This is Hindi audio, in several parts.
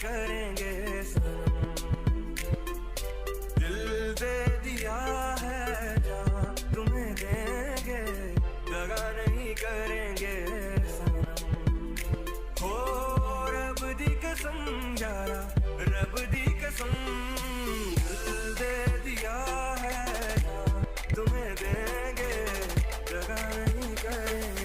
करेंगे सनम। दिल दे दिया है जहाँ तुम्हें देंगे, दगा नहीं करेंगे सनम। हो रब दी कसम यारा, रब दी कसम। दिल दे दिया है जहाँ तुम्हें देंगे, दगा नहीं करेंगे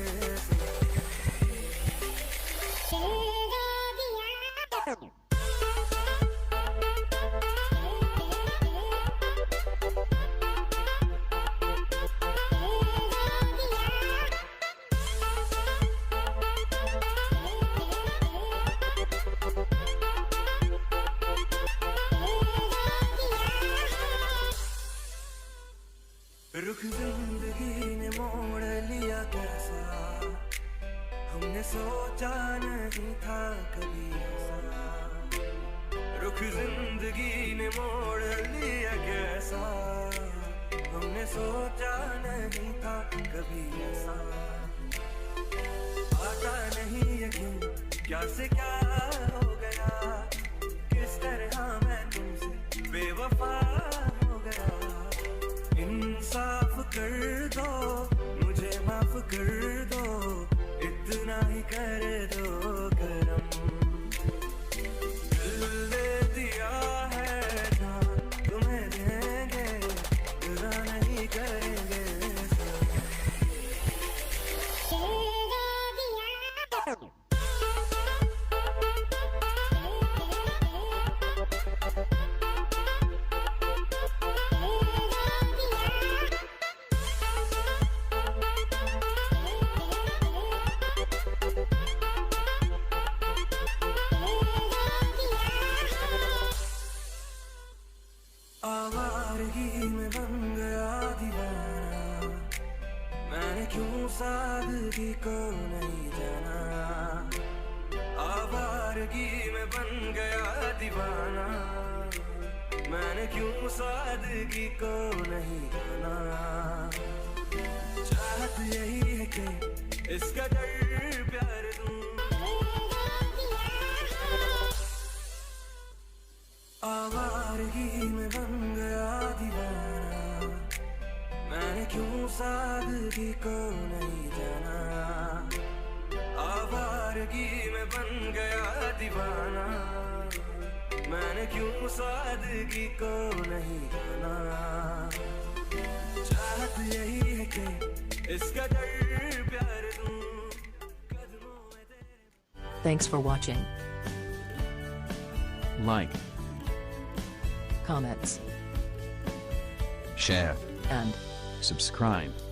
रुख जिंदगी ने मोड़ लिया कैसा, हमने सोचा नहीं था कभी ऐसा। रुख जिंदगी ने मोड़ लिया कैसा, हमने सोचा नहीं था कभी ऐसा। आता नहीं यकीन क्या से क्या हो गया, किस तरह मैं तुमसे बेवफा हो गया। इंसाफ कर दो, मुझे माफ कर दो, इतना ही कर दो करम। दिल दे दिया है जहाँ तुम्हें देंगे, बुरा नहीं करेंगे आवारगी में बन गया दीवाना, मैंने क्यों सादगी को नहीं जाना। आवारगी में बन गया दीवाना, मैंने क्यों सादगी को नहीं जाना। चाहत यही है कि इसका डर प्यार दूं, आवारगी में बन गया दीवाना, मैंने क्यों सादगी को नहीं जाना। आवारगी में बन गया दीवाना, मैंने क्यों सादगी को नहीं जाना। चाहत यही है कि इसका डर प्यार दूं, कदमों में तेरे। Thanks for watching. Like, Comments share, and subscribe.